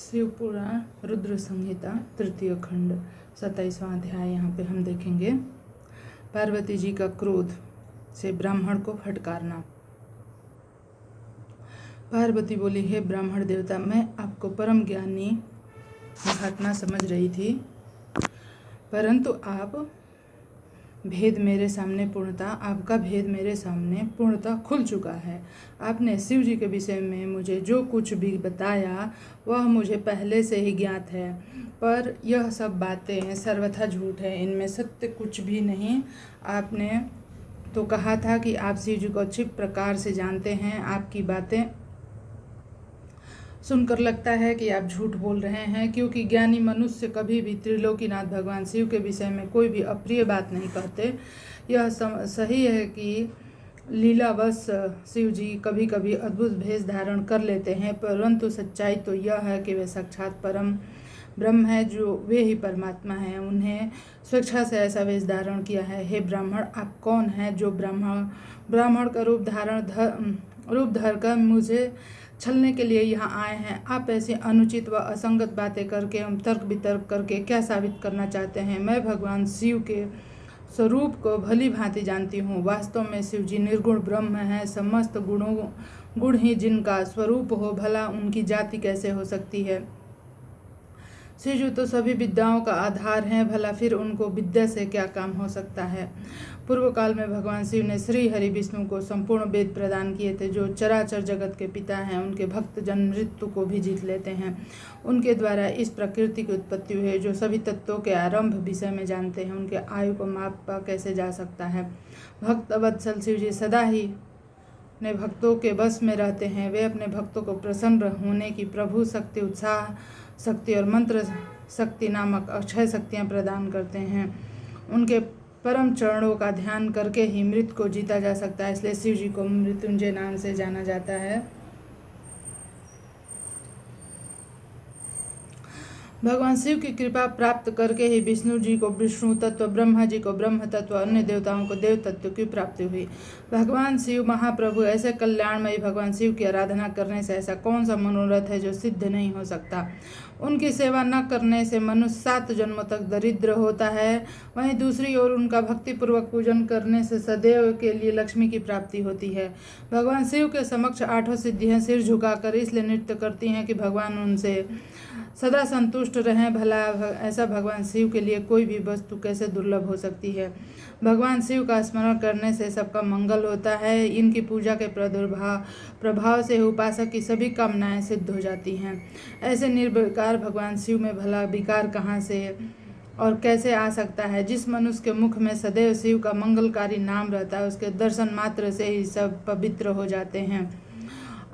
शिवपुराण रुद्र संहिता तृतीय खंड 27वां अध्याय। यहाँ पे हम देखेंगे पार्वती जी का क्रोध से ब्राह्मण को फटकारना। पार्वती बोली, हे ब्राह्मण देवता, मैं आपको परम ज्ञानी महात्मा समझ रही थी, परंतु आपका भेद मेरे सामने पूर्णतः खुल चुका है। आपने शिव जी के विषय में मुझे जो कुछ भी बताया वह मुझे पहले से ही ज्ञात है, पर यह सब बातें सर्वथा झूठ है, इनमें सत्य कुछ भी नहीं। आपने तो कहा था कि आप शिव जी को अच्छी प्रकार से जानते हैं। आपकी बातें सुनकर लगता है कि आप झूठ बोल रहे हैं, क्योंकि ज्ञानी मनुष्य कभी भी त्रिलोकीनाथ भगवान शिव के विषय में कोई भी अप्रिय बात नहीं कहते। यह सही है कि लीलावश शिव जी कभी कभी अद्भुत भेष धारण कर लेते हैं, परंतु सच्चाई तो यह है कि वे साक्षात परम ब्रह्म है, जो वे ही परमात्मा हैं। उन्हें स्वेच्छा से ऐसा वेश धारण किया है। हे ब्राह्मण, आप कौन हैं जो ब्राह्मण का रूप धरकर मुझे छलने के लिए यहाँ आए हैं? आप ऐसी अनुचित व असंगत बातें करके तर्क वितर्क करके क्या साबित करना चाहते हैं? मैं भगवान शिव के स्वरूप को भली भांति जानती हूँ। वास्तव में शिव जी निर्गुण ब्रह्म है। समस्त गुण ही जिनका स्वरूप हो, भला उनकी जाति कैसे हो सकती है? शिव जी तो सभी विद्याओं का आधार हैं, भला फिर उनको विद्या से क्या काम हो सकता है? पूर्व काल में भगवान शिव ने श्री हरि विष्णु को संपूर्ण वेद प्रदान किए थे, जो चराचर जगत के पिता हैं। उनके भक्त जन मृत्यु को भी जीत लेते हैं। उनके द्वारा इस प्रकृति की उत्पत्ति हुई है, जो सभी तत्वों के आरंभ विषय में जानते हैं। उनके आयु को मापा कैसे जा सकता है? भक्त वत्सल शिव जी सदा ही अपने भक्तों के बस में रहते हैं। वे अपने भक्तों को प्रसन्न होने की प्रभु शक्ति, उत्साह शक्ति और मंत्र शक्ति नामक अक्षय शक्तियाँ प्रदान करते हैं। उनके परम चरणों का ध्यान करके ही मृत्यु को जीता जा सकता है, इसलिए शिव जी को मृत्युंजय नाम से जाना जाता है। भगवान शिव की कृपा प्राप्त करके ही विष्णु जी को विष्णु तत्व, ब्रह्मा जी को ब्रह्म तत्व, अन्य देवताओं को देव तत्व की प्राप्ति हुई। भगवान शिव महाप्रभु ऐसे कल्याणमयी भगवान शिव की आराधना करने से ऐसा कौन सा मनोरथ है जो सिद्ध नहीं हो सकता? उनकी सेवा न करने से मनुष्य 7 जन्मों तक दरिद्र होता है, वहीं दूसरी ओर उनका भक्तिपूर्वक पूजन करने से सदैव के लिए लक्ष्मी की प्राप्ति होती है। भगवान शिव के समक्ष 8 सिद्धियां सिर झुकाकर इसलिए नृत्य करती हैं कि भगवान उनसे सदा संतुष्ट रहें। भला ऐसा भगवान शिव के लिए कोई भी वस्तु कैसे दुर्लभ हो सकती है? भगवान शिव का स्मरण करने से सबका मंगल होता है। इनकी पूजा के प्रभाव से उपासक की सभी कामनाएं सिद्ध हो जाती हैं। ऐसे निर्विकार भगवान शिव में भला विकार कहाँ से और कैसे आ सकता है? जिस मनुष्य के मुख में सदैव शिव का मंगलकारी नाम रहता है, उसके दर्शन मात्र से ही सब पवित्र हो जाते हैं।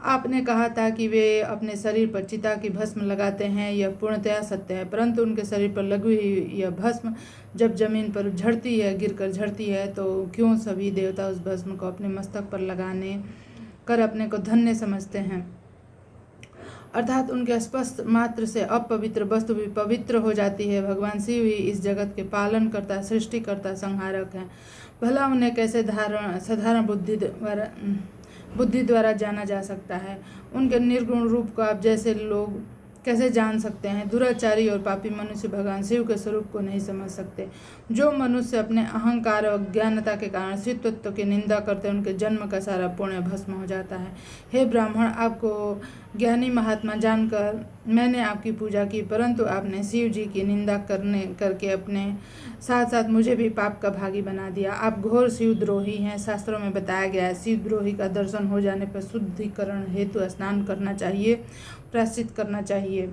आपने कहा था कि वे अपने शरीर पर चिता की भस्म लगाते हैं, यह पूर्णतया सत्य है, परंतु उनके शरीर पर लगी हुई यह भस्म जब जमीन पर झड़ती है, गिरकर झड़ती है, तो क्यों सभी देवता उस भस्म को अपने मस्तक पर लगाने कर अपने को धन्य समझते हैं? अर्थात उनके स्पर्श मात्र से अपवित्र वस्तु भी पवित्र हो जाती है। भगवान शिव ही इस जगत के पालन करता, सृष्टिकर्ता, संहारक हैं। भला उन्हें कैसे साधारण बुद्धि द्वारा जाना जा सकता है? उनके निर्गुण रूप को आप जैसे लोग कैसे जान सकते हैं? दुराचारी और पापी मनुष्य भगवान शिव के स्वरूप को नहीं समझ सकते। जो मनुष्य अपने अहंकार और अज्ञानता के कारण शिव तत्व की निंदा करते हैं, उनके जन्म का सारा पुण्य भस्म हो जाता है। हे ब्राह्मण, आपको ज्ञानी महात्मा जानकर मैंने आपकी पूजा की, परंतु आपने शिव जी की निंदा करके अपने साथ साथ मुझे भी पाप का भागी बना दिया। आप घोर शिवद्रोही हैं। शास्त्रों में बताया गया है, शिवद्रोही का दर्शन हो जाने पर शुद्धिकरण हेतु स्नान करना चाहिए, प्रायश्चित करना चाहिए।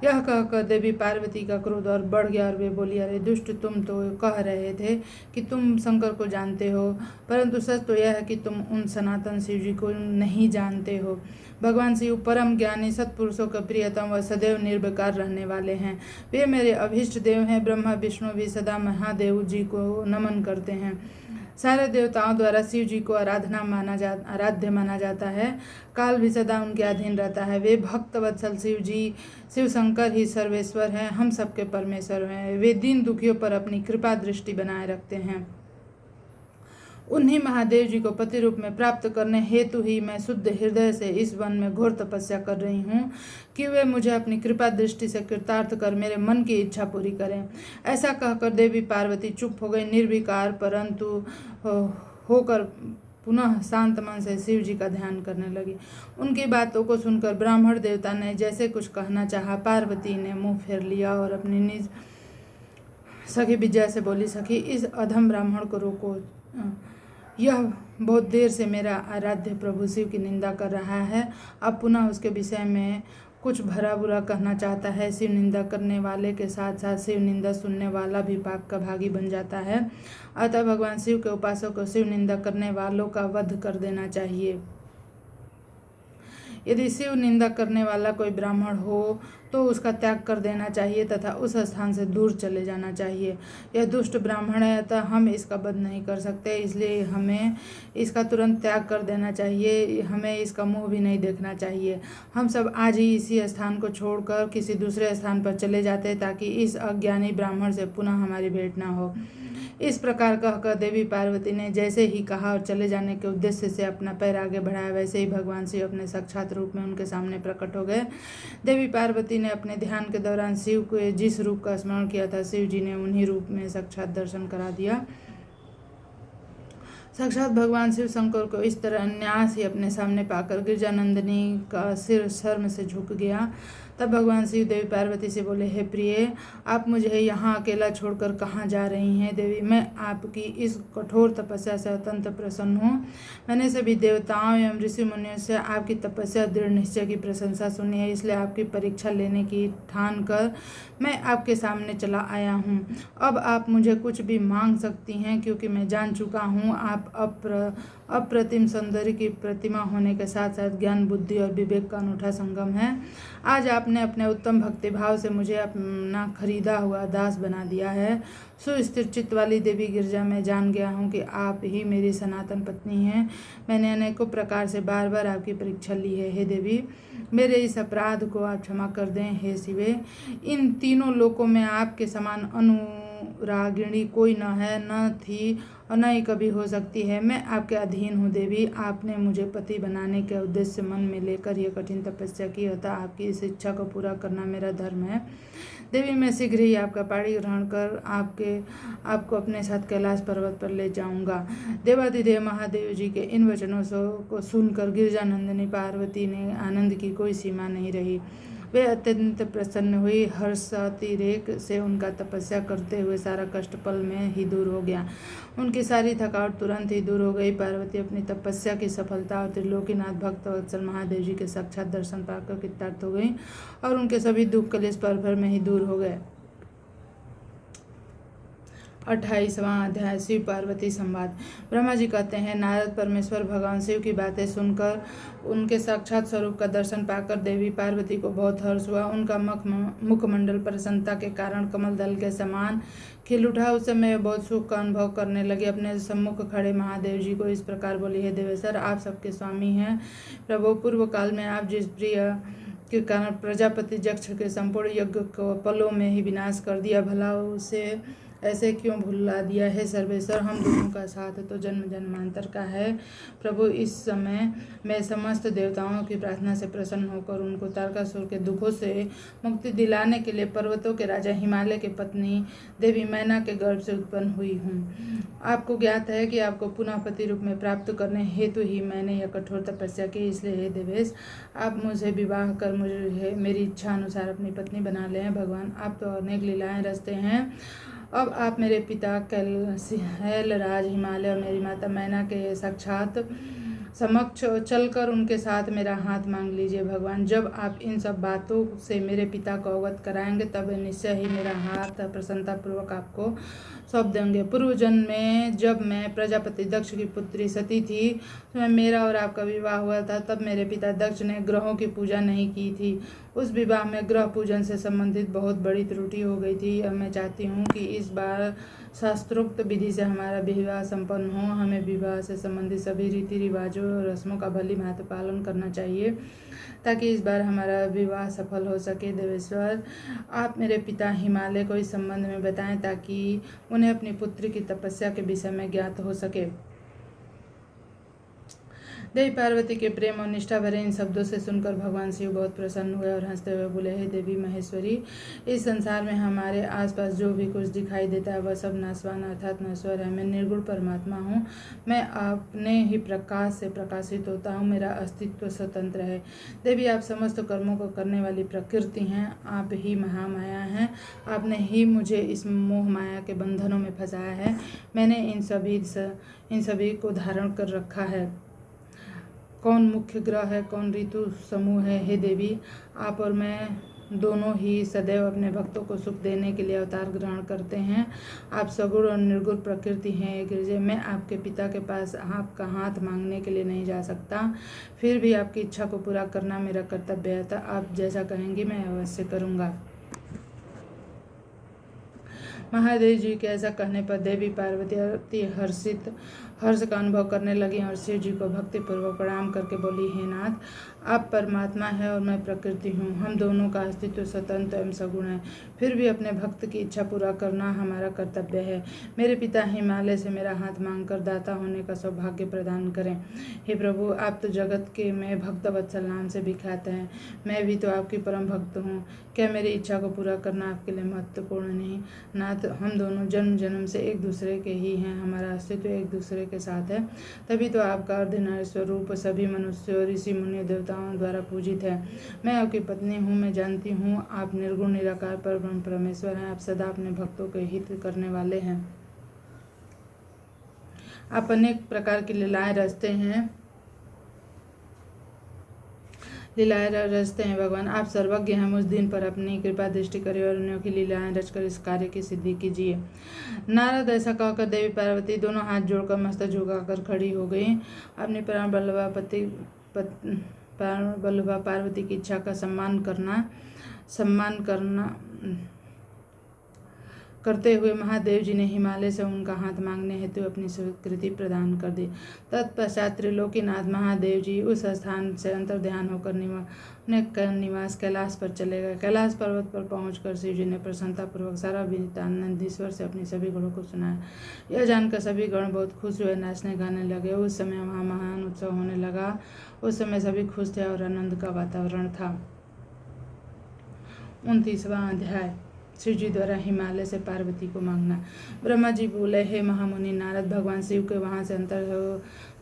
यह कहकर देवी पार्वती का क्रोध और बढ़ गया और वे बोली, अरे दुष्ट, तुम तो कह रहे थे कि तुम शंकर को जानते हो, परंतु सच तो यह है कि तुम उन सनातन शिव जी को नहीं जानते हो। भगवान शिव परम ज्ञानी, सत्पुरुषों के प्रियतम व सदैव निर्विकार रहने वाले हैं। वे मेरे अभीष्ट देव हैं। ब्रह्मा विष्णु भी सदा महादेव जी को नमन करते हैं। सारे देवताओं द्वारा शिव जी को आराध्य माना जाता है। काल भी सदा उनके अधीन रहता है। वे भक्त वत्सल शिव जी, शिव शंकर ही सर्वेश्वर हैं, हम सबके परमेश्वर हैं। वे दीन दुखियों पर अपनी कृपा दृष्टि बनाए रखते हैं। उन्हीं महादेव जी को पति रूप में प्राप्त करने हेतु ही मैं शुद्ध हृदय से इस वन में घोर तपस्या कर रही हूँ कि वे मुझे अपनी कृपा दृष्टि से कृतार्थ कर मेरे मन की इच्छा पूरी करें। ऐसा कहकर देवी पार्वती चुप हो गई, निर्विकार परंतु होकर पुनः शांत मन से शिव जी का ध्यान करने लगी। उनकी बातों को सुनकर ब्राह्मण देवता ने जैसे कुछ कहना चाहा, पार्वती ने मुंह फेर लिया और अपनी निज सखी विजया से बोली, सखी इस अधम ब्राह्मण को रोको। यह बहुत देर से मेरा आराध्य प्रभु शिव की निंदा कर रहा है, अब पुनः उसके विषय में कुछ भला बुरा कहना चाहता है। शिव निंदा करने वाले के साथ साथ शिव निंदा सुनने वाला भी पाप का भागी बन जाता है। अतः भगवान शिव के उपासकों को शिव निंदा करने वालों का वध कर देना चाहिए। यदि शिव निंदा करने वाला कोई ब्राह्मण हो तो उसका त्याग कर देना चाहिए तथा उस स्थान से दूर चले जाना चाहिए। यह दुष्ट ब्राह्मण है, अतः हम इसका वध नहीं कर सकते, इसलिए हमें इसका तुरंत त्याग कर देना चाहिए। हमें इसका मुंह भी नहीं देखना चाहिए। हम सब आज ही इसी स्थान को छोड़कर किसी दूसरे स्थान पर चले जाते ताकि इस अज्ञानी ब्राह्मण से पुनः हमारी भेंट न हो। इस प्रकार कहकर देवी पार्वती ने जैसे ही कहा और चले जाने के उद्देश्य से अपना पैर आगे बढ़ाया, वैसे ही भगवान शिव अपने साक्षात रूप में उनके सामने प्रकट हो गए। देवी पार्वती ने अपने ध्यान के दौरान शिव को जिस रूप का स्मरण किया था, शिव जी ने उन्हीं रूप में साक्षात दर्शन करा दिया। साक्षात भगवान शिव शंकर को इस तरह न्यास ही अपने सामने पाकर गिरजानंदिनी का सिर शर्म से झुक गया। तब भगवान शिव देवी पार्वती से बोले, हे प्रिय, आप मुझे यहाँ अकेला छोड़कर कहाँ जा रही हैं? देवी, मैं आपकी इस कठोर तपस्या से अत्यंत प्रसन्न हूँ। मैंने सभी देवताओं एवं ऋषि मुनियों से आपकी तपस्या दृढ़ निश्चय की प्रशंसा सुनी है, इसलिए आपकी परीक्षा लेने की ठान कर मैं आपके सामने चला आया हूँ। अब आप मुझे कुछ भी मांग सकती हैं, क्योंकि मैं जान चुका हूँ आप अप्रतिम सौंदर्य की प्रतिमा होने के साथ साथ ज्ञान, बुद्धि और विवेक का अनूठा संगम है। आज आपने अपने उत्तम भक्तिभाव से मुझे अपना खरीदा हुआ दास बना दिया है। सुस्थिर चित्त वाली देवी गिरजा, मैं जान गया हूँ कि आप ही मेरी सनातन पत्नी हैं। मैंने अनेकों प्रकार से बार बार आपकी परीक्षा ली है। हे देवी, मेरे इस अपराध को आप क्षमा कर दें। हे शिवे, इन तीनों लोकों में आपके समान अनुरागिणी कोई न है, न थी और न ही कभी हो सकती है। मैं आपके अधीन हूँ देवी। आपने मुझे पति बनाने के उद्देश्य मन में लेकर यह कठिन तपस्या की, अतः आपकी इस इच्छा को पूरा करना मेरा धर्म है। देवी, मैं शीघ्र ही आपका पाणी ग्रहण कर आपको अपने साथ कैलाश पर्वत पर ले जाऊंगा। देवाधिदेव महादेव जी के इन वचनों को सुनकर गिरजानंदिनी पार्वती ने आनंद की कोई सीमा नहीं रही। वे अत्यंत प्रसन्न हुई। हर्षातिरेक से उनका तपस्या करते हुए सारा कष्ट पल में ही दूर हो गया। उनकी सारी थकावट तुरंत ही दूर हो गई। पार्वती अपनी तपस्या की सफलता और त्रिलोकीनाथ भक्त वत्सल महादेव जी के साक्षात दर्शन पाकर कृतार्थ हो गई और उनके सभी दुख कलेश पल भर में ही दूर हो गए। 28वां अध्याय, शिव पार्वती संवाद। ब्रह्मा जी कहते हैं, नारद परमेश्वर भगवान शिव की बातें सुनकर उनके साक्षात स्वरूप का दर्शन पाकर देवी पार्वती को बहुत हर्ष हुआ। उनका मुखमंडल प्रसन्नता के कारण कमल दल के समान खिल उठा। उस समय बहुत सुख का अनुभव करने लगे। अपने सम्मुख खड़े महादेव जी को इस प्रकार बोली, हे देवेश्वर, आप सबके स्वामी हैं। प्रभु, पूर्व काल में आप जिस प्रिय के कारण प्रजापति यक्ष के संपूर्ण यज्ञ को पलों में ही विनाश कर दिया, भला उसे ऐसे क्यों भुला दिया है? सर्वेश्वर, हम दोनों का साथ तो जन्म जन्मांतर का है। प्रभु, इस समय मैं समस्त देवताओं की प्रार्थना से प्रसन्न होकर उनको तारकासुर के दुखों से मुक्ति दिलाने के लिए पर्वतों के राजा हिमालय की पत्नी देवी मैना के गर्भ से उत्पन्न हुई हूँ। आपको ज्ञात है कि आपको पुनः पति रूप में प्राप्त करने हेतु ही मैंने यह कठोर तपस्या की। इसलिए हे देवेश, आप मुझे विवाह कर मुझे मेरी इच्छा अनुसार अपनी पत्नी बना लें। भगवान, आप तो अनेक लीलाएं रचते हैं। अब आप मेरे पिता कैलराज हिमालय और मेरी माता मैना के साक्षात समक्ष चलकर उनके साथ मेरा हाथ मांग लीजिए। भगवान, जब आप इन सब बातों से मेरे पिता को अवगत कराएंगे तब निश्चय ही मेरा हाथ प्रसन्नतापूर्वक आपको सौंप देंगे। पूर्व जन्म में जब मैं प्रजापति दक्ष की पुत्री सती थी, तो मेरा और आपका विवाह हुआ था, तब मेरे पिता दक्ष ने ग्रहों की पूजा नहीं की थी। उस विवाह में ग्रह पूजन से संबंधित बहुत बड़ी त्रुटि हो गई थी। अब मैं चाहती हूँ कि इस बार शास्त्रोक्त विधि से हमारा विवाह संपन्न हो। हमें विवाह से संबंधित सभी रीति रिवाजों और रस्मों का भली भांति पालन करना चाहिए ताकि इस बार हमारा विवाह सफल हो सके। देवेश्वर, आप मेरे पिता हिमालय को इस संबंध में बताएं ताकि उन्हें अपनी पुत्री की तपस्या के विषय में ज्ञात हो सके। देवी पार्वती के प्रेम और निष्ठा भरे इन शब्दों से सुनकर भगवान शिव बहुत प्रसन्न हुए और हंसते हुए बोले, हे देवी महेश्वरी, इस संसार में हमारे आसपास जो भी कुछ दिखाई देता है वह सब नाशवान अर्थात नश्वर है। मैं निर्गुण परमात्मा हूँ। मैं अपने ही प्रकाश से प्रकाशित होता हूँ। मेरा अस्तित्व स्वतंत्र है। देवी, आप समस्त कर्मों को करने वाली प्रकृति हैं। आप ही महामाया हैं। आपने ही मुझे इस मोह माया के बंधनों में फंसाया है। मैंने इन सभी को धारण कर रखा है। कौन मुख्य ग्रह है, कौन ऋतु समूह है। हे देवी, आप और मैं दोनों ही सदैव अपने भक्तों को सुख देने के लिए अवतार ग्रहण करते हैं। आप सगुण और निर्गुण प्रकृति हैं। एक गिरजे, मैं आपके पिता के पास आपका हाथ मांगने के लिए नहीं जा सकता, फिर भी आपकी इच्छा को पूरा करना मेरा कर्तव्य है। आप जैसा कहेंगी मैं अवश्य करूँगा। महादेव जी के ऐसा कहने पर देवी पार्वती अति हर्ष का अनुभव करने लगी और शिव जी को भक्तिपूर्वक प्रणाम करके बोली, हे नाथ, आप परमात्मा है और मैं प्रकृति हूँ। हम दोनों का अस्तित्व स्वतंत्र एवं सगुण है, फिर भी अपने भक्त की इच्छा पूरा करना हमारा कर्तव्य है। मेरे पिता हिमालय से मेरा हाथ मांगकर दाता होने का सौभाग्य प्रदान करें। हे प्रभु, आप तो जगत के में भक्त वत्सल नाम से विख्यात हैं। मैं भी तो आपकी परम भक्त हूँ। क्या मेरी इच्छा को पूरा करना आपके लिए महत्वपूर्ण नहीं? नाथ, हम दोनों जन्म जन्म से एक दूसरे के ही हैं। हमारा अस्तित्व एक दूसरे के साथ है। तभी तो आपका अर्धनारी स्वरूप सभी मनुष्यों, ऋषि मुनि, देवताओं द्वारा पूजित है। मैं आपकी पत्नी हूँ। मैं जानती हूँ आप निर्गुण निराकार परब्रह्म परमेश्वर हैं। आप सदा अपने भक्तों के हित करने वाले हैं। आप अनेक प्रकार की लीलाएं रचते हैं भगवान। आप सर्वज्ञ हैं। मुझ दिन पर अपनी कृपा दृष्टि करें और अन्यों की लीलाएं रचकर इस कार्य की सिद्धि कीजिए। नारद ऐसा कहकर देवी पार्वती दोनों हाथ जोड़कर मस्तक झुकाकर खड़ी हो गई। अपनी प्राण बल्लभा पार्वती की इच्छा का सम्मान करना करते हुए महादेव जी ने हिमालय से उनका हाथ मांगने हेतु अपनी स्वीकृति प्रदान कर दी। तत्पश्चात त्रिलोकीनाथ महादेव जी उस स्थान से अंतर्ध्यान होकर निवास कैलाश पर चले गए। कैलाश पर्वत पर पहुंचकर शिव जी ने प्रसन्नतापूर्वक सारा वृत्तांत से अपने सभी गणों को सुनाया। यह जानकर सभी गण बहुत खुश हुए, नाचने गाने लगे। उस समय वहाँ महान उत्सव होने लगा। उस समय सभी खुश थे और आनंद का वातावरण था। 29वां अध्याय, शिव जी द्वारा हिमालय से पार्वती को मांगना। ब्रह्मा जी बोले, हे महामुनि नारद, भगवान शिव के वहाँ से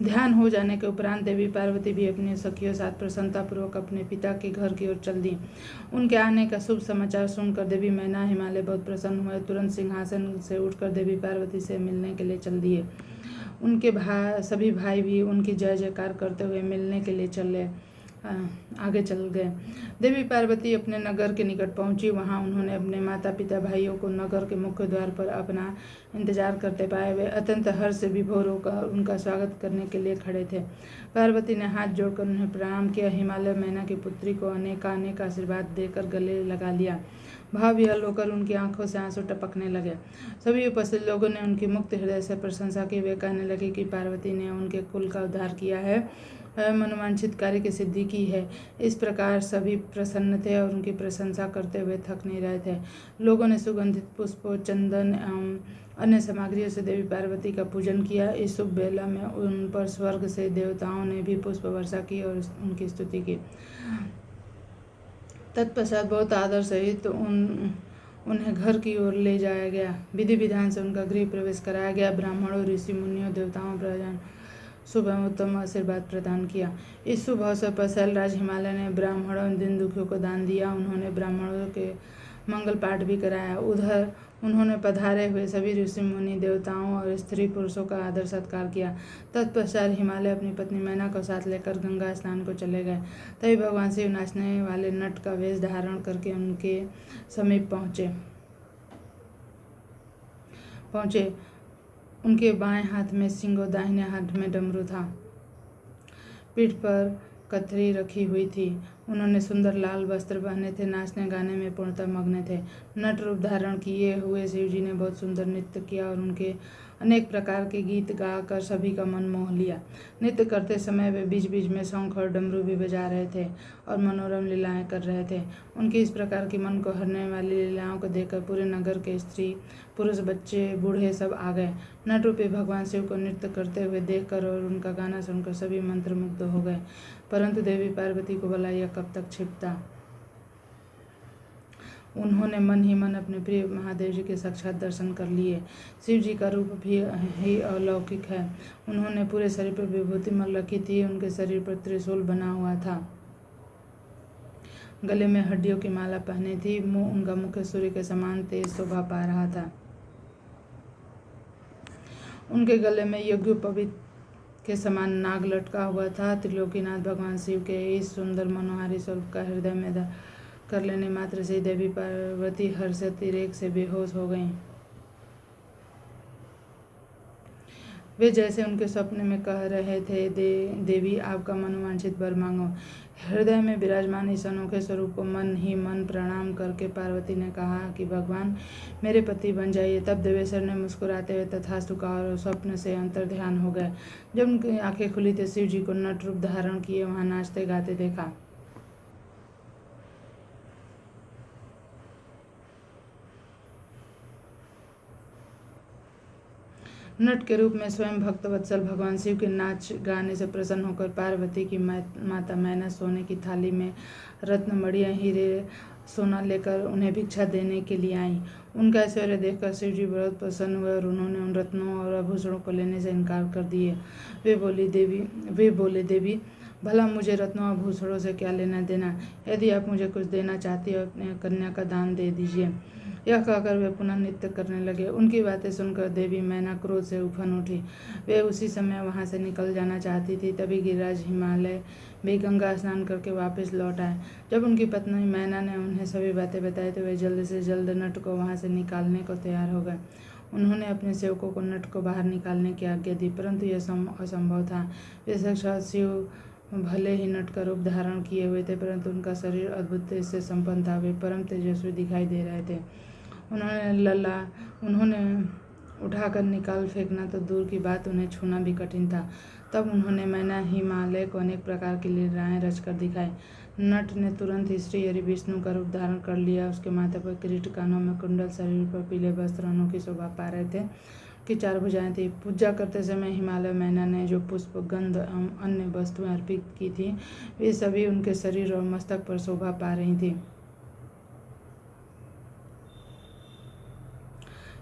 ध्यान हो जाने के उपरांत देवी पार्वती भी अपने सखियों साथ प्रसन्नतापूर्वक अपने पिता के घर की ओर चल दी। उनके आने का शुभ समाचार सुनकर देवी मैना हिमालय बहुत प्रसन्न हुए। तुरंत सिंहासन से उठकर देवी पार्वती से मिलने के लिए चल दिए। उनके सभी भाई भी उनकी जय जयकार करते हुए मिलने के लिए आगे चल गए। देवी पार्वती अपने नगर के निकट पहुंची। वहां उन्होंने अपने माता पिता भाइयों को नगर के मुख्य द्वार पर अपना इंतजार करते पाए। वे अत्यंत हर्ष से विभोर होकर उनका स्वागत करने के लिए खड़े थे। पार्वती ने हाथ जोड़कर उन्हें प्रणाम किया। हिमालय मैना की पुत्री को अनेक आशीर्वाद देकर गले लगा लिया। भाव विहल होकर उनकी आंखों से आंसू टपकने लगे। सभी उपस्थित लोगों ने उनकी मुक्त हृदय से प्रशंसा की। वे कहने लगे कि पार्वती ने उनके कुल का उद्धार किया है, मनोवांछित कार्य की सिद्धि की है। इस प्रकार सभी प्रसन्न थे और उनकी प्रशंसा करते हुए थक नहीं रहे थे। लोगों ने सुगंधित पुष्पों, चंदन एवं अन्य सामग्रियों से देवी पार्वती का पूजन किया। इस शुभ बेला में उन पर स्वर्ग से देवताओं ने भी पुष्प वर्षा की और उनकी स्तुति की। तत्पश्चात बहुत आदर सहित उन्हें घर की ओर ले जाया गया। विधि विधान से उनका गृह प्रवेश कराया गया। ब्राह्मणों, ऋषि मुनियों, देवताओं प्रजन शुभ एवं उत्तम आशीर्वाद प्रदान किया। इस शुभ अवसर पर शैलराज हिमालय ने ब्राह्मणों एवं दीन दुखियों को दान दिया। उन्होंने ब्राह्मणों के मंगल पाठ भी कराया। उधर उन्होंने पधारे हुए सभी ऋषि मुनि, देवताओं और स्त्री पुरुषों का आदर सत्कार किया। तत्पश्चात हिमालय अपनी पत्नी मैना को साथ लेकर गंगा स्नान को चले गए। तभी भगवान शिव नाचने वाले नट का वेश धारण करके उनके समीप पहुँचे। उनके बाएं हाथ में सिंह और दाहिने हाथ में डमरू था। पीठ पर कथरी रखी हुई थी। उन्होंने सुंदर लाल वस्त्र पहने थे। नाचने गाने में पूर्णतः मग्न थे। नट रूप धारण किए हुए शिव जी ने बहुत सुंदर नृत्य किया और उनके अनेक प्रकार के गीत गाकर सभी का मन मोह लिया। नृत्य करते समय वे बीच बीच में शंख और डमरू भी बजा रहे थे और मनोरम लीलाएं कर रहे थे। उनकी इस प्रकार की मन को हरने वाली लीलाओं को देखकर पूरे नगर के स्त्री पुरुष बच्चे बूढ़े सब आ गए। नट रूपी भगवान शिव को नृत्य करते हुए देखकर और उनका गाना सुनकर सभी मंत्रमुग्ध हो गए। परंतु देवी पार्वती को भला यह कब तक छिपता। उन्होंने मन ही मन अपने प्रिय महादेव जी के साक्षात दर्शन कर लिए। शिव जी का रूप भी ही अलौकिक है। उन्होंने पूरे शरीर पर विभूति मल रखी थी। उनके शरीर पर त्रिशूल बना हुआ था, गले में हड्डियों की माला पहनी थी। उनका मुख सूर्य के समान तेज शोभा पा रहा था। उनके गले में यज्ञोपवीत के समान नाग लटका हुआ था। त्रिलोकीनाथ भगवान शिव के इस सुंदर मनोहारी स्वरूप का हृदय में कर लेने मात्र से देवी पार्वती हर्ष अतिरेक से बेहोश हो गईं। वे जैसे उनके स्वप्न में कह रहे थे, देवी आपका मनोवांछित वर मांगो। हृदय में विराजमान इस अनोखे स्वरूप को मन ही मन प्रणाम करके पार्वती ने कहा कि भगवान मेरे पति बन जाइए। तब देवेश्वर ने मुस्कुराते हुए तथास्तु कहा और स्वप्न से अंतर्ध्यान हो गए। जब उनकी आंखें खुली तो शिव जी को नट रूप धारण किए वहां नाचते गाते देखा। नट के रूप में स्वयं भक्तवत्सल भगवान शिव के नाच गाने से प्रसन्न होकर पार्वती की माता मैना सोने की थाली में रत्न मणियां हीरे सोना लेकर उन्हें भिक्षा देने के लिए आई। उनका ऐश्वर्य देखकर शिव जी बहुत प्रसन्न हुए और उन्होंने उन रत्नों और आभूषणों को लेने से इनकार कर दिए। वे बोले देवी भला मुझे रत्नों आभूषणों से क्या लेना देना। यदि आप मुझे कुछ देना चाहती हो अपने कन्या का दान दे दीजिए। यह कहकर वे पुनः नृत्य करने लगे। उनकी बातें सुनकर देवी मैना क्रोध से उफन उठी। वे उसी समय वहां से निकल जाना चाहती थी। तभी गिरिराज हिमालय भी गंगा स्नान करके वापस लौट आए। जब उनकी पत्नी मैना ने उन्हें सभी बातें बताई तो वे जल्द से जल्द नट को वहां से निकालने को तैयार हो गए। उन्होंने अपने सेवकों को नट को बाहर निकालने की आज्ञा दी, परंतु यह असंभव था। वे साक्षात शिव भले ही नट का रूप धारण किए हुए थे, परंतु उनका शरीर अद्भुत तेज से संपन्न था। वे परम तेजस्वी दिखाई दे रहे थे। उन्होंने उठाकर निकाल फेंकना तो दूर की बात, उन्हें छूना भी कठिन था। तब उन्होंने मैना हिमालय को अनेक प्रकार की लीलाएं रचकर दिखाई। नट ने तुरंत ही श्री हरि विष्णु का रूप धारण कर लिया। उसके माथे पर किरीट, कानों में कुंडल, शरीर पर पीले वस्त्र अनोखी शोभा पा रहे थे। की 4 भुजाएं थी। पूजा करते समय हिमालय मैना ने जो पुष्प, गंध अन्य वस्तुएं अर्पित की थी, वे सभी उनके शरीर और मस्तक पर शोभा पा रही थी।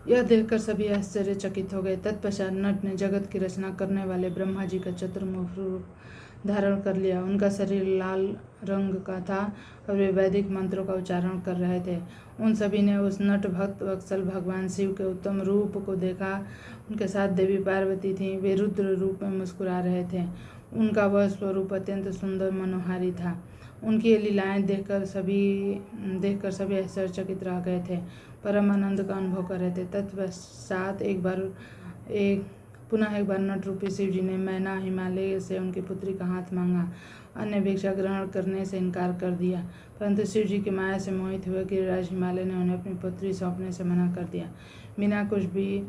यह देखकर सभी आश्चर्यचकित हो गए। तत्पश्चात नट ने जगत की रचना करने वाले ब्रह्मा जी का चतुर्मुख रूप धारण कर लिया। उनका शरीर लाल रंग का था और वे वैदिक मंत्रों का उच्चारण कर रहे थे। उन सभी ने उस नट भक्त वत्सल भगवान शिव के उत्तम रूप को देखा। उनके साथ देवी पार्वती थीं। वे रुद्र रूप में मुस्कुरा रहे थे। उनका वह स्वरूप अत्यंत सुंदर मनोहारी था। उनकी लीलाएं देखकर सभी आश्चर्यचकित रह गए थे, परम आनंद का अनुभव कर रहे थे। तत्पश्चात पुनः एक बार नट रूपी शिव जी ने मैना हिमालय से उनकी पुत्री का हाथ मांगा। अन्य भिक्षा ग्रहण करने से इनकार कर दिया, परंतु शिव जी की माया से मोहित हुए गिरिराज हिमालय ने उन्हें अपनी पुत्री सौंपने से मना कर दिया। बिना कुछ भी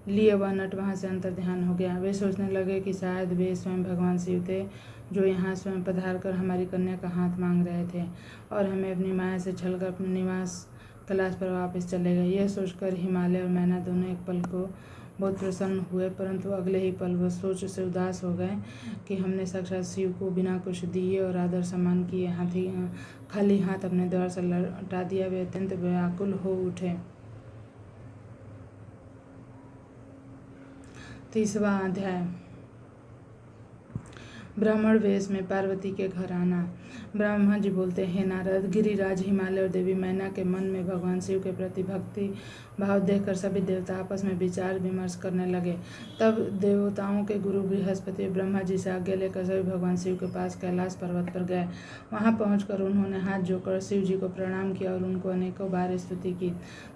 लिए वह नट वहां से अंतर्ध्यान हो गया। वे सोचने लगे कि शायद वे स्वयं भगवान शिव थे जो यहाँ स्वयं पधार कर हमारी कन्या का हाथ मांग रहे थे और हमें अपनी माया से छलकर अपने निवास कैलाश पर वापस चले गए। यह सोचकर हिमालय और मैना दोनों एक पल को बहुत प्रसन्न हुए, परंतु अगले ही पल वह सोच से उदास हो गए कि हमने साक्षात शिव को बिना कुछ दिए और आदर सम्मान किए खाली हाथ अपने द्वार से लौटा दिया। वे अत्यंत व्याकुल हो उठे। 30वां अध्याय। ब्राह्मण वेश में पार्वती के घर आना। ब्रह्मा जी बोलते, हे नारद, गिरिराज हिमालय और देवी मैना के मन में भगवान शिव के प्रति भक्ति भाव देखकर सभी देवता आपस में विचार विमर्श करने लगे। तब देवताओं के गुरु बृहस्पति ब्रह्मा जी से आज्ञा लेकर सभी भगवान शिव के पास कैलाश पर्वत पर गए। वहां पहुंचकर उन्होंने हाथ जोड़कर शिव जी को प्रणाम किया और उनको अनेकों बार स्तुति की।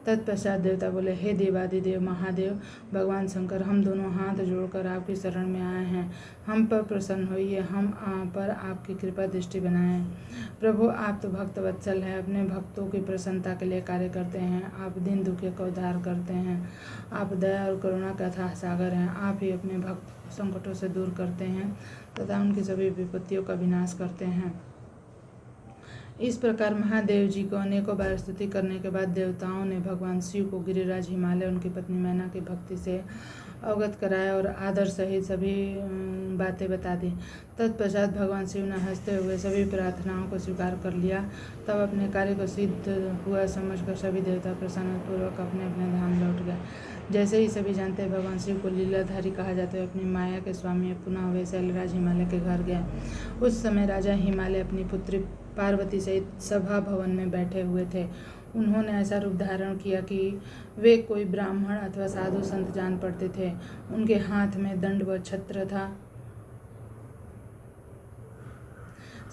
तत्पश्चात देवता बोले, हे देवादिदेव महादेव भगवान शंकर, हम दोनों हाथ जोड़कर आपकी शरण में आए हैं। हम पर प्रसन्न होइए होइए, हम पर आपकी कृपा दृष्टि बनाएं। प्रभु, आप तो भक्त वत्सल हैं, अपने भक्तों की प्रसन्नता के लिए कार्य करते हैं। आप दीन दुखियों का उद्धार करते हैं। आप दया और करुणा का अथाह सागर हैं। आप ही अपने भक्त को संकटों से दूर करते हैं तथा उनकी सभी विपत्तियों का विनाश करते हैं। इस प्रकार महादेव जी को अनेकों बार स्तुति करने के बाद देवताओं ने भगवान शिव को गिरिराज हिमालय उनकी पत्नी मैना की भक्ति से अवगत कराया और आदर सहित सभी बातें बता दी। तत्पश्चात भगवान शिव ने हंसते हुए सभी प्रार्थनाओं को स्वीकार कर लिया। तब अपने कार्य को सिद्ध हुआ समझकर सभी देवता प्रसन्नपूर्वक अपने अपने धाम लौट गए। जैसे ही सभी जानते हैं भगवान शिव को लीलाधारी कहा जाता है, अपनी माया के स्वामी पुनः वे शैलराज हिमालय के घर गए। उस समय राजा हिमालय अपनी पुत्री पार्वती सहित सभा भवन में बैठे हुए थे। उन्होंने ऐसा रूप धारण किया कि वे कोई ब्राह्मण अथवा साधु संत जान पड़ते थे। उनके हाथ में दंड व छत्र था,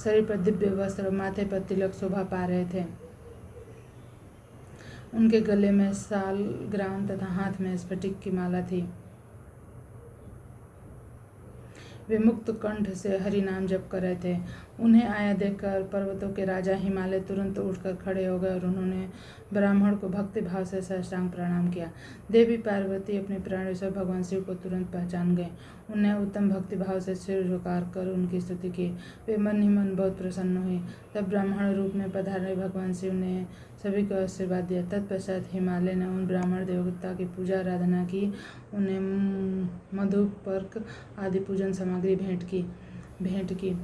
शरीर पर दिव्य वस्त्र, माथे पर तिलक शोभा पा रहे थे। उनके गले में सालग्राम तथा हाथ में स्फटिक की माला थी। वे मुक्त कंठ से हरि नाम जप कर रहे थे। उन्हें आया देखकर पर्वतों के राजा हिमालय तुरंत उठकर खड़े हो गए और उन्होंने ब्राह्मण को भक्ति भाव से साष्टांग प्रणाम किया। देवी पार्वती अपने प्राणेश्वर भगवान शिव को तुरंत पहचान गए। उन्हें उत्तम भक्ति भाव से सिर झुकार कर उनकी स्तुति की। वे मन ही मन बहुत प्रसन्न हुई। तब ब्राह्मण रूप में पधारे भगवान शिव ने सभी को आशीर्वाद दिया। तत्पश्चात हिमालय ने उन ब्राह्मण देवता की पूजा आराधना की, उन्हें मधुपर्क आदि पूजन सामग्री भेंट की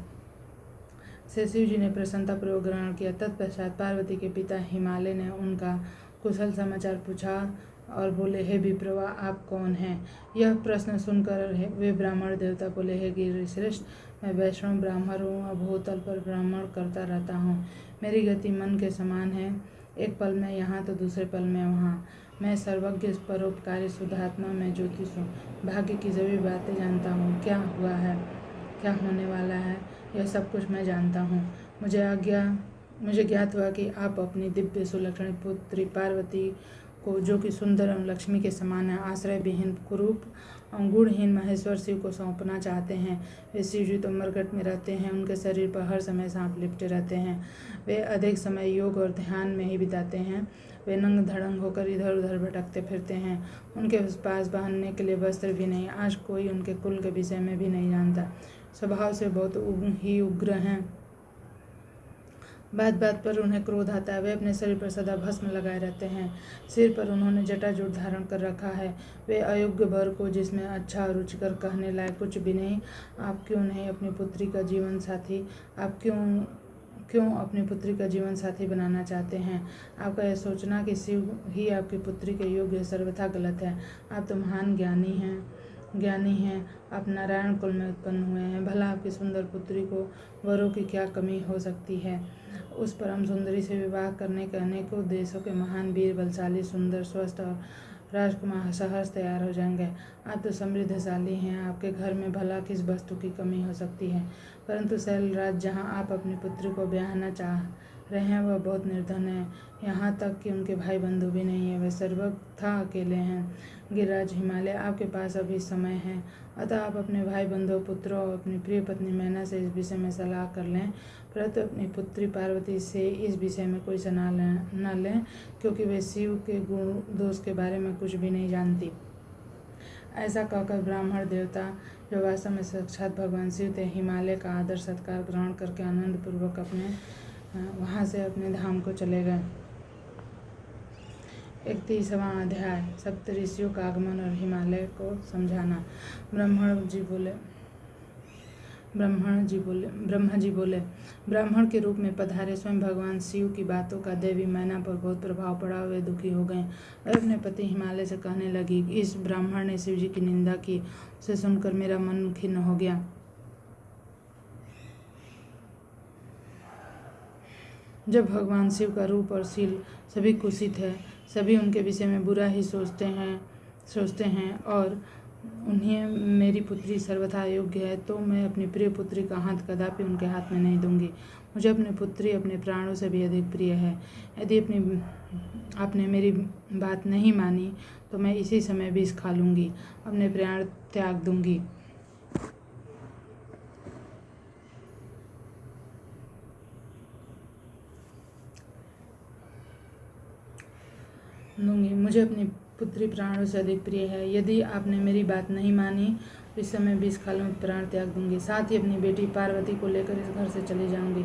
से शिव जी ने प्रसन्नतापूर्वक ग्रहण किया। तत्पश्चात पार्वती के पिता हिमालय ने उनका कुशल समाचार पूछा और बोले, हे विप्रवा, आप कौन हैं? यह प्रश्न सुनकर वे ब्राह्मण देवता बोले, हे गिरिश्रेष्ठ, मैं वैष्णव ब्राह्मण हूँ, भूतल पर ब्राह्मण करता रहता हूँ। मेरी गति मन के समान है, एक पल में यहाँ तो दूसरे पल में वहाँ। मैं सर्वज्ञ, परोपकारी, शुद्धात्मा, मैं ज्योतिष हूँ। भाग्य की सभी बातें जानता हूँ। क्या हुआ है, क्या होने वाला है, यह सब कुछ मैं जानता हूँ। मुझे ज्ञात हुआ कि आप अपनी दिव्य सुलक्षणी पुत्री पार्वती को, जो कि सुंदर एवं लक्ष्मी के समान है, आश्रय विहीन कुरूप और गुणहीन महेश्वर शिव को सौंपना चाहते हैं। वे शिव जी तो मरघट में रहते हैं, उनके शरीर पर हर समय सांप लिपटे रहते हैं। वे अधिक समय योग और ध्यान में ही बिताते हैं। वे नंग धड़ंग होकर इधर उधर भटकते फिरते हैं। उनके पास पहनने के लिए वस्त्र भी नहीं। आज कोई उनके कुल के विषय में भी नहीं जानता। स्वभाव से बहुत ही उग्र हैं। बात बात पर उन्हें क्रोध आता है। वे अपने शरीर पर सदा भस्म लगाए रहते हैं। सिर पर उन्होंने जटाजूट धारण कर रखा है। वे अयोग्य वर को, जिसमें अच्छा और रुचिकर कहने लायक कुछ भी नहीं, आप क्यों नहीं अपनी पुत्री का जीवन साथी आप क्यों अपनी पुत्री का जीवन साथी बनाना चाहते हैं? आपका यह सोचना कि शिव ही आपकी पुत्री के योग्य सर्वथा गलत है। आप तो महान ज्ञानी हैं। आप नारायण कुल में उत्पन्न हुए हैं। भला आपकी सुंदर पुत्री को वरों की क्या कमी हो सकती है? उस परम सुंदरी से विवाह करने के अनेकों देशों के महान वीर, बलशाली, सुंदर, स्वस्थ और राजकुमार सहर्ष तैयार हो जाएंगे। आप तो समृद्धशाली हैं। आपके घर में भला किस वस्तु की कमी हो सकती है? परंतु शैलराज, जहाँ आप अपनी पुत्री को ब्याहना चाह रहे हैं, वह बहुत निर्धन है। यहाँ तक कि उनके भाई बंधु भी नहीं है। वे सर्वथा अकेले हैं। गिरिराज हिमालय, आपके पास अभी समय है, अतः आप अपने भाई बंधु, पुत्रों और अपनी प्रिय पत्नी मैना से इस विषय में सलाह कर लें, परंतु अपनी पुत्री पार्वती से इस विषय में कोई सलाह न लें, क्योंकि वे शिव के गुण दोष के बारे में कुछ भी नहीं जानती। ऐसा कहकर ब्राह्मण देवता, जो वास्तव में साक्षात भगवान शिव थे, हिमालय का आदर सत्कार ग्रहण करके आनंद पूर्वक वहाँ से अपने धाम को चले गए। 31वां अध्याय, सप्तऋषियों का आगमन और हिमालय को समझाना। ब्रह्मा जी बोले, ब्राह्मण के रूप में पधारे स्वयं भगवान शिव की बातों का देवी मैना पर बहुत प्रभाव पड़ा। वे दुखी हो गए और अपने पति हिमालय से कहने लगी, इस ब्राह्मण ने शिव जी की निंदा की, उसे सुनकर मेरा मन खिन्न हो गया। जब भगवान शिव का रूप और शील सभी कुशित है, सभी उनके विषय में बुरा ही सोचते हैं और उन्हें मेरी पुत्री सर्वथा योग्य है, तो मैं अपनी प्रिय पुत्री का हाथ कदापि उनके हाथ में नहीं दूंगी। मुझे अपनी पुत्री अपने प्राणों से भी अधिक प्रिय है। यदि आपने मेरी बात नहीं मानी तो मैं इसी समय विष खा लूँगी, अपने प्राण त्याग दूंगी। दूंगी। मुझे अपनी पुत्री प्राणों से अधिक प्रिय है। यदि आपने मेरी बात नहीं मानी तो इस समय 20 कालों में प्राण त्याग दूंगी। साथ ही अपनी बेटी पार्वती को लेकर इस घर से चली जाऊंगी।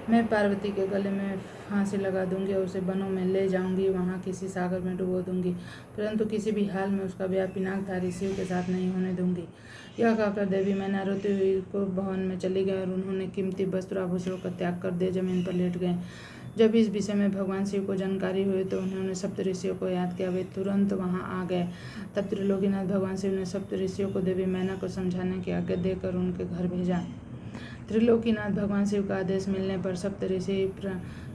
मैं पार्वती के गले में फांसी लगा दूंगी और उसे वनों में ले जाऊंगी, वहाँ किसी सागर में डुबो दूंगी, परंतु किसी भी हाल में उसका ब्याह पिनाकधारी शिव के साथ नहीं होने दूंगी। यह कहकर देवी मैना रोती हुई को भवन में चली गई और उन्होंने कीमती वस्त्र आभूषणों का त्याग कर दे जमीन पर लेट गए। जब इस विषय में भगवान शिव को जानकारी हुई तो उन्होंने सप्त ऋषियों को याद किया। वे तुरंत वहां आ गए। तब त्रिलोकीनाथ भगवान शिव ने सप्त ऋषियों को देवी मैना को समझाने की आज्ञा देकर उनके घर भेजा। त्रिलोकीनाथ भगवान शिव का आदेश मिलने पर सप्त ऋषि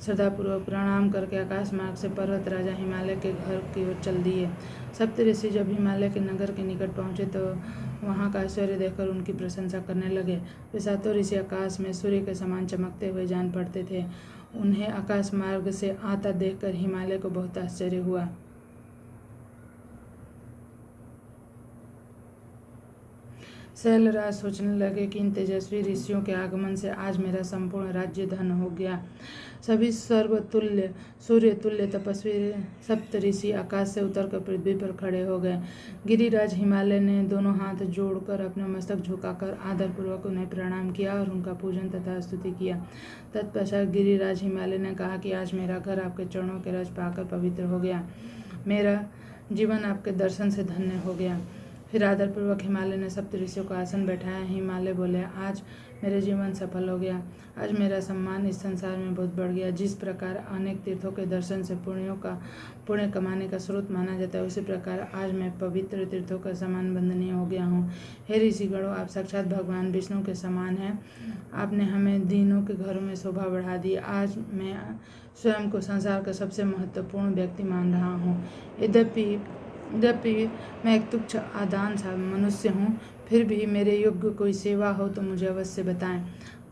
श्रद्धापूर्वक प्रणाम करके आकाश मार्ग से पर्वत राजा हिमालय के घर की ओर चल दिए। सप्त ऋषि जब हिमालय के नगर के निकट पहुंचे तो वहां का ऐश्वर्य देखकर उनकी प्रशंसा करने लगे। वे सातों ऋषि आकाश में सूर्य के समान चमकते हुए जान पड़ते थे। उन्हें आकाश मार्ग से आता देखकर हिमालय को बहुत आश्चर्य हुआ। शैलराज सोचने लगे कि इन तेजस्वी ऋषियों के आगमन से आज मेरा संपूर्ण राज्य धन हो गया। सभी सर्वतुल्य सूर्य तुल्य तपस्वी सप्त ऋषि आकाश से उतरकर पृथ्वी पर खड़े हो गए। गिरिराज हिमालय ने दोनों हाथ जोड़कर अपना मस्तक झुकाकर आदरपूर्वक उन्हें प्रणाम किया और उनका पूजन तथा स्तुति किया। तत्पश्चात गिरिराज हिमालय ने कहा कि आज मेरा घर आपके चरणों के रस पाकर पवित्र हो गया। मेरा जीवन आपके दर्शन से धन्य हो गया। फिर आदरपूर्वक हिमालय ने सप्त ऋषियों को आसन बैठाया। हिमालय बोले, आज मेरे जीवन सफल हो गया। आज मेरा सम्मान इस संसार में बहुत बढ़ गया। जिस प्रकार अनेक तीर्थों के दर्शन से पुण्य कमाने का स्रोत माना जाता है, उसी प्रकार आज मैं पवित्र तीर्थों का समान बंदनीय हो गया हूँ। हे ऋषिगणों, आप साक्षात भगवान विष्णु के समान हैं। आपने हमें दीनों के घरों में शोभा बढ़ा दी। आज मैं स्वयं को संसार का सबसे महत्वपूर्ण व्यक्ति मान रहा हूँ। यद्यपि मैं एक तुच्छ आदान सा मनुष्य हूँ, फिर भी मेरे योग्य कोई सेवा हो तो मुझे अवश्य बताएं।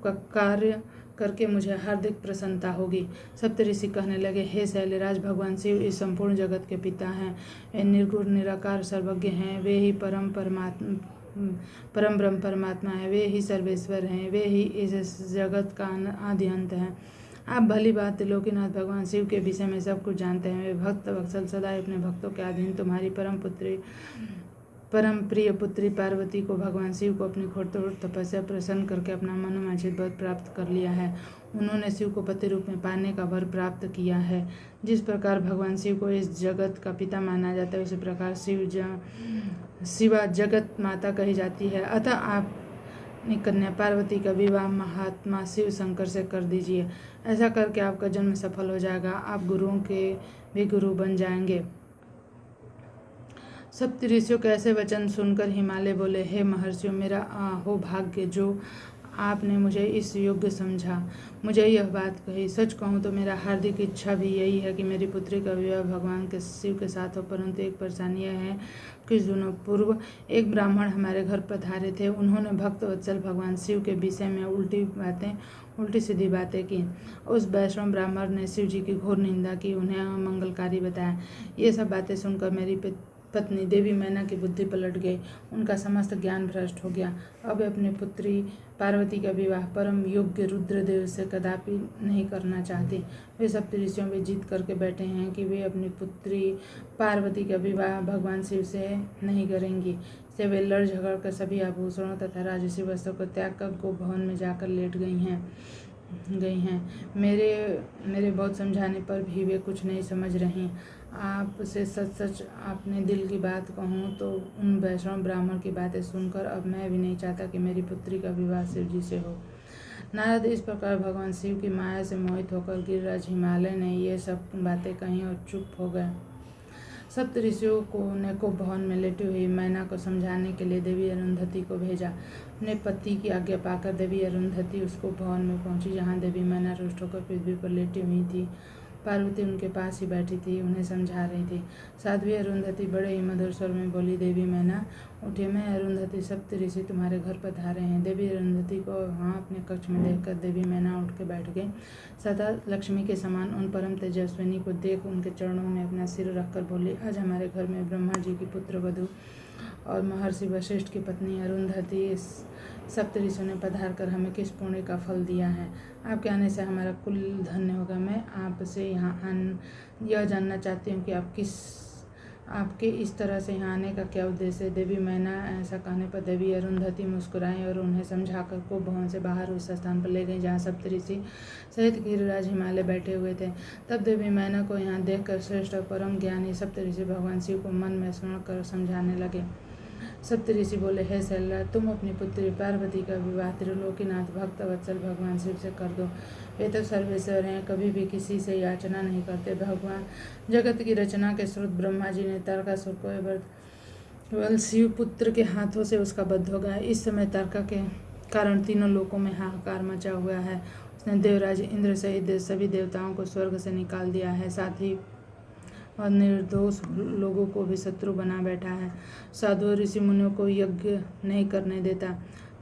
कार्य करके मुझे हार्दिक प्रसन्नता होगी। सप्त ऋषि कहने लगे, हे शैलराज, भगवान शिव इस संपूर्ण जगत के पिता हैं। वे निर्गुण निराकार सर्वज्ञ हैं। वे ही परम ब्रह्म परमात्मा है। वे ही सर्वेश्वर हैं। वे ही इस जगत का आदि अंत हैं। आप भली बात त्रिलोकीनाथ भगवान शिव के विषय में सब कुछ जानते हैं। वे भक्त वत्सल सदा अपने भक्तों के अधीन तुम्हारी परम प्रिय पुत्री पार्वती को भगवान शिव को अपनी कठोर तपस्या प्रसन्न करके अपना मनोवांछित वर प्राप्त कर लिया है। उन्होंने शिव को पति रूप में पाने का वर प्राप्त किया है। जिस प्रकार भगवान शिव को इस जगत का पिता माना जाता है, उसी प्रकार शिवा जगत माता कही जाती है। अतः आप कन्या पार्वती का विवाह महात्मा शिव शंकर से कर दीजिए। ऐसा करके आपका जन्म सफल हो जाएगा। आप गुरुओं के भी गुरु बन जाएंगे। सप्त ऋषियों के ऐसे वचन सुनकर हिमालय बोले, हे महर्षियों, मेरा हो भाग्य जो आपने मुझे इस योग्य समझा, मुझे यह बात कही। सच कहूँ तो मेरा हार्दिक इच्छा भी यही है कि मेरी पुत्री का विवाह भगवान के शिव के साथ हो, परंतु एक परेशानी यह है। कुछ दिनों पूर्व एक ब्राह्मण हमारे घर पधारे थे। उन्होंने भक्त वत्सल भगवान शिव के विषय में उल्टी सीधी बातें की। उस वैष्णव ब्राह्मण ने शिव जी की घोर निंदा की, उन्हें अमंगलकारी बताया। ये सब बातें सुनकर मेरी पत्नी देवी मैना की बुद्धि पलट गई। उनका समस्त ज्ञान भ्रष्ट हो गया। अब वे अपनी पुत्री पार्वती का विवाह परम योग्य रुद्रदेव से कदापि नहीं करना चाहती। वे सप्त ऋषियों में जीत करके बैठे हैं कि वे अपनी पुत्री पार्वती का विवाह भगवान शिव से नहीं करेंगी। से वे लड़ झगड़ कर सभी आभूषणों तथा राजसी वस्त्रों को त्याग कर गो भवन में जाकर लेट गई हैं। मेरे बहुत समझाने पर भी वे कुछ नहीं समझ रही। आपसे सच अपने दिल की बात कहूँ तो उन वैष्णव ब्राह्मण की बातें सुनकर अब मैं भी नहीं चाहता कि मेरी पुत्री का विवाह शिव जी से हो। नारद इस प्रकार भगवान शिव की माया से मोहित होकर गिरिराज हिमालय ने ये सब बातें कहीं और चुप हो गए। सप्त ऋषियों को भवन में लेटी हुई मैना को समझाने के लिए देवी अरुंधति को भेजा। अपने पति की आज्ञा पाकर देवी अरुंधति उसको भवन में पहुंची, जहां देवी मैना रुष्ट होकर पृथ्वी पर लेटी हुई थी। पार्वती उनके पास ही बैठी थी, उन्हें समझा रही थी। साध्वी अरुंधति बड़े ही मधुर स्वर में बोली, देवी मैना उठे, मैं अरुंधति, सप्त ऋषि तुम्हारे घर पधारे हैं। देवी अरुंधति को वहाँ अपने कक्ष में देखकर देवी मैना उठ के बैठ गई। सदा लक्ष्मी के समान उन परम तेजस्विनी को देख उनके चरणों में अपना सिर रखकर बोली, आज हमारे घर में ब्रह्मा जी की पुत्र वधू और महर्षि वशिष्ठ की पत्नी अरुंधति सप्तऋषियों ने पधार कर हमें किस पुण्य का फल दिया है। आपके आने से हमारा कुल धन्य होगा। मैं आपसे यहाँ यह जानना चाहती हूँ कि आपके इस तरह से यहाँ आने का क्या उद्देश्य है। देवी मैना ऐसा कहने पर देवी अरुंधति मुस्कुराई और उन्हें समझाकर को भवन से बाहर उस स्थान पर ले गई जहाँ सप्तऋषि सहित गिरिराज हिमालय बैठे हुए थे। तब देवी मैना को यहाँ देखकर श्रेष्ठ और परम ज्ञानी सप्तऋषि भगवान शिव को मन में स्मरण कर समझाने लगे। सप्तऋषि बोले, हे शैला, तुम अपनी पुत्री पार्वती का विवाह त्रिलोकीनाथ भक्त वत्सल भगवान शिव से कर दो। वे तो सर्वेश्वर हैं, कभी भी किसी से याचना नहीं करते। भगवान जगत की रचना के स्रोत ब्रह्मा जी ने तारकासुर को केवल शिव पुत्र के हाथों से उसका वध हो गया। इस समय तारका के कारण तीनों लोकों में हाहाकार मचा हुआ है। उसने देवराज इंद्र सहित सभी देवताओं को स्वर्ग से निकाल दिया है, साथ ही और निर्दोष लोगों को भी शत्रु बना बैठा है। साधु ऋषि मुनियों को यज्ञ नहीं करने देता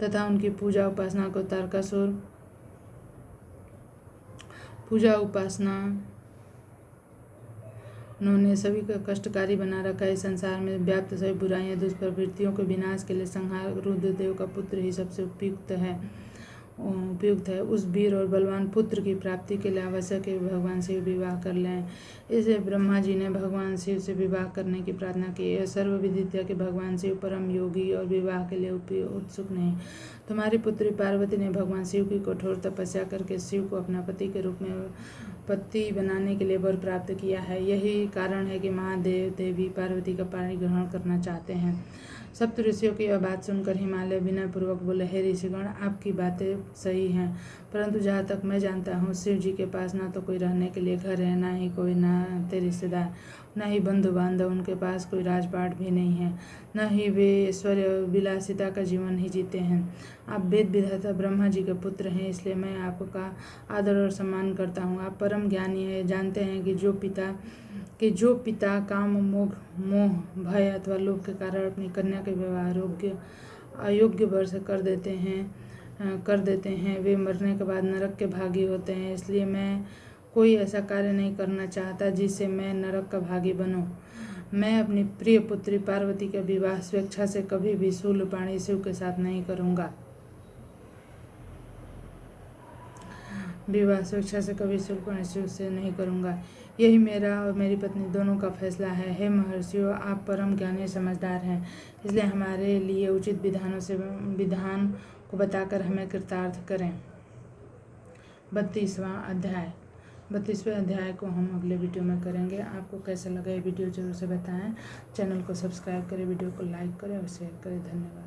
तथा उनकी पूजा उपासना उन्होंने सभी का कष्टकारी बना रखा है। संसार में व्याप्त सभी बुराइयां दुष्प्रवृत्तियों के विनाश के लिए संहार रुद्रदेव का पुत्र ही सबसे उपयुक्त है। उस वीर और बलवान पुत्र की प्राप्ति के लिए आवश्यक है भगवान शिव विवाह कर लें। इसलिए ब्रह्मा जी ने भगवान शिव से विवाह करने की प्रार्थना की। यह सर्वविदित है कि भगवान शिव परम योगी और विवाह के लिए उत्सुक नहीं। तुम्हारी पुत्री पार्वती ने भगवान शिव की कठोर तपस्या करके शिव को अपना पति के रूप में पति बनाने के लिए वर प्राप्त किया है। यही कारण है कि महादेव देवी पार्वती का पाणी ग्रहण करना चाहते हैं। सप्तऋषियों की यह बात सुनकर हिमालय विनयपूर्वक बोले, हे ऋषिगण, आपकी बातें सही हैं, परंतु जहाँ तक मैं जानता हूँ शिव जी के पास ना तो कोई रहने के लिए घर है, ना ही कोई नाते रिश्तेदार, न ही बंधु बांधव। उनके पास कोई राजपाट भी नहीं है, न ही वे ऐश्वर्य विलासिता का जीवन ही जीते हैं। आप वेद विधाता ब्रह्मा जी के पुत्र हैं, इसलिए मैं आपका आदर और सम्मान करता हूँ। आप परम ज्ञानी हैं, जानते हैं कि जो पिता काम मोह भय अथवा लोभ के कारण अपनी कन्या के विवाह अयोग्य वर से कर देते हैं वे मरने के बाद नरक के भागी होते हैं। इसलिए मैं कोई ऐसा कार्य नहीं करना चाहता जिससे मैं नरक का भागी बनूं। मैं अपनी प्रिय पुत्री पार्वती का विवाह स्वेच्छा से कभी भी शूलपाणी शिव के साथ नहीं करूँगा। शिव से नहीं करूँगा। यही मेरा और मेरी पत्नी दोनों का फैसला है। हे महर्षियों, आप परम ज्ञानी समझदार हैं, इसलिए हमारे लिए उचित विधान को बताकर हमें कृतार्थ करें। 32वें अध्याय को हम अगले वीडियो में करेंगे। आपको कैसा लगा ये वीडियो जरूर से बताएं। चैनल को सब्सक्राइब करें, वीडियो को लाइक करें और शेयर करें। धन्यवाद।